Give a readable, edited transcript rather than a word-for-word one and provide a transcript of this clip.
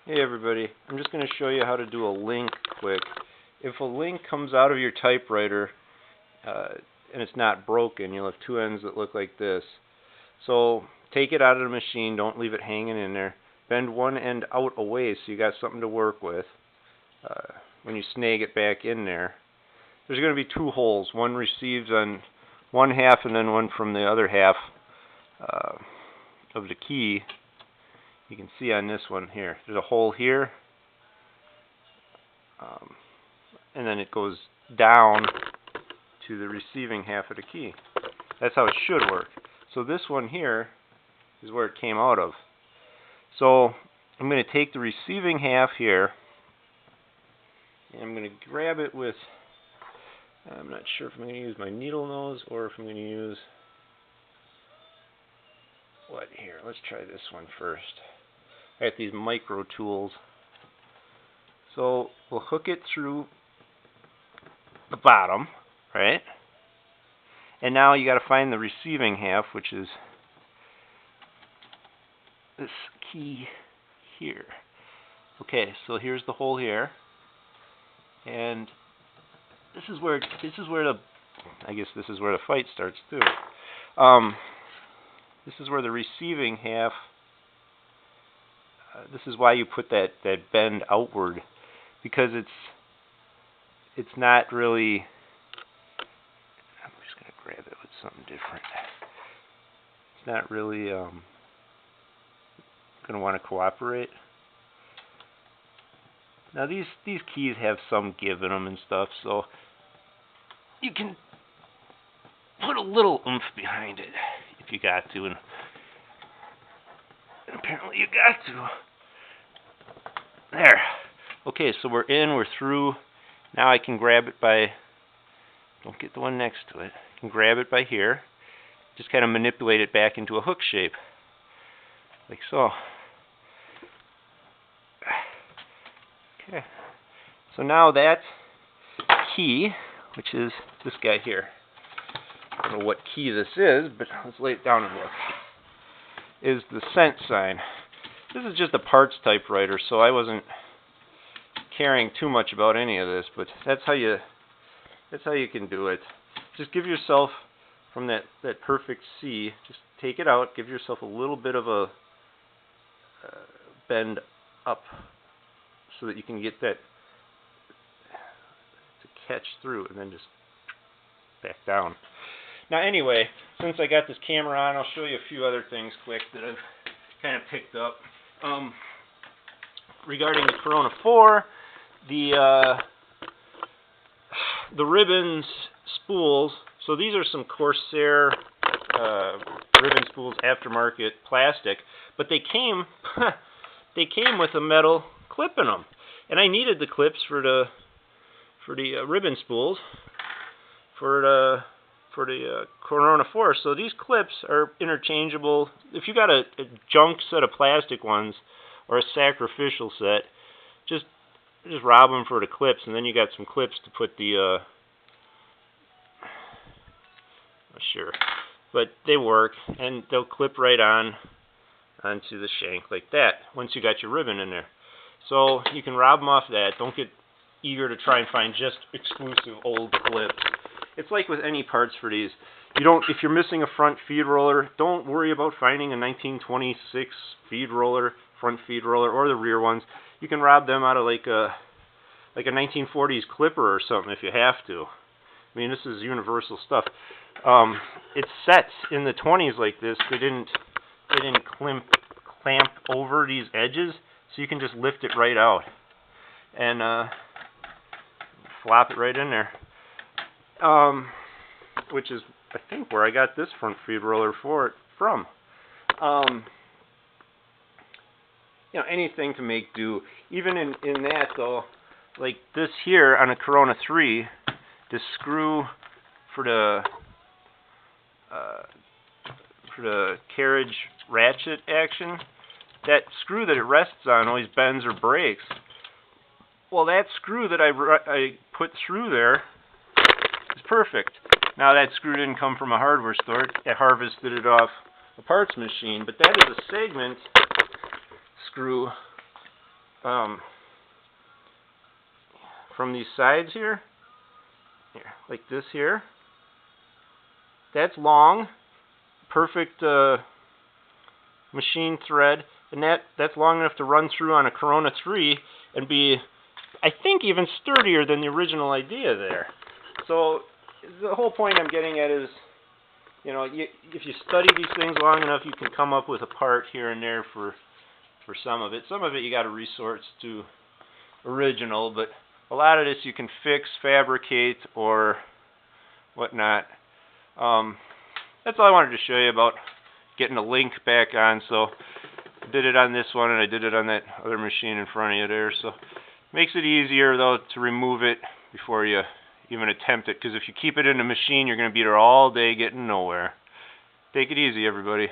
Hey everybody, I'm just going to show you how to do a link quick. If a link comes out of your typewriter and it's not broken, you'll have two ends that look like this. So take it out of the machine, don't leave it hanging in there. Bend one end out away so you got something to work with. When you snag it back in there, there's going to be two holes. One receives on one half and then one from the other half of the key. You can see on this one here, there's a hole here, and then it goes down to the receiving half of the key. That's how it should work. So this one here is where it came out of. So I'm going to take the receiving half here, and I'm going to grab it with, I'm not sure if I'm going to use my needle nose or if I'm going to use, what here, let's try this one first. I got these micro tools. So we'll hook it through the bottom, right? And now you got to find the receiving half, which is this key here. Okay, so here's the hole here, and this is where the, I guess this is where the fight starts too. This is where the receiving half. This is why you put that bend outward, because it's not really. I'm just gonna grab it with something different. It's not really gonna want to cooperate. Now these keys have some give in them and stuff, so you can put a little oomph behind it if you got to, and apparently you got to. There. Okay, so we're in, we're through. Now I can grab it by, don't get the one next to it. I can grab it by here. Just kind of manipulate it back into a hook shape. Like so. Okay. So now that key, which is this guy here. I don't know what key this is, but let's lay it down and look. Is the cent sign. This is just a parts typewriter, so I wasn't caring too much about any of this, but that's how you can do it. Just give yourself, from that perfect C, just take it out, give yourself a little bit of a bend up so that you can get that to catch through, and then just back down. Now anyway, since I got this camera on, I'll show you a few other things quick that I've kind of picked up. Regarding the Corona 4, the ribbons, spools, so these are some Corsair ribbon spools, aftermarket plastic, but they came with a metal clip in them, and I needed the clips for the ribbon spools for the Corona 4. So these clips are interchangeable. If you got a junk set of plastic ones or a sacrificial set, just rob them for the clips, and then you got some clips to put the sure, but they work, and they'll clip right onto the shank like that once you got your ribbon in there. So you can rob them off that. Don't get eager to try and find just exclusive old clips. It's like with any parts for these. If you're missing a front feed roller, don't worry about finding a 1926 feed roller, front feed roller, or the rear ones. You can rob them out of like a 1940s clipper or something if you have to. I mean, this is universal stuff. It's sets in the 20s like this. They didn't clamp over these edges, so you can just lift it right out and flop it right in there. Which is, I think, where I got this front feed roller for it from. You know, anything to make do. Even in that, though, like this here on a Corona 3, the screw for the carriage ratchet action, that screw that it rests on always bends or breaks. Well, that screw that I put through there is perfect. Now that screw didn't come from a hardware store. I harvested it off a parts machine, but that is a segment screw from these sides here, like this here. That's long, perfect machine thread, and that's long enough to run through on a Corona 3 and be, I think, even sturdier than the original idea there. So the whole point I'm getting at is, you know, if you study these things long enough, you can come up with a part here and there for some of it. Some of it you got to resort to original, but a lot of this you can fix, fabricate, or whatnot. That's all I wanted to show you about getting a link back on. So I did it on this one, and I did it on that other machine in front of you there. So makes it easier, though, to remove it before you even attempt it, because if you keep it in the machine, you're going to be there all day getting nowhere. Take it easy, everybody.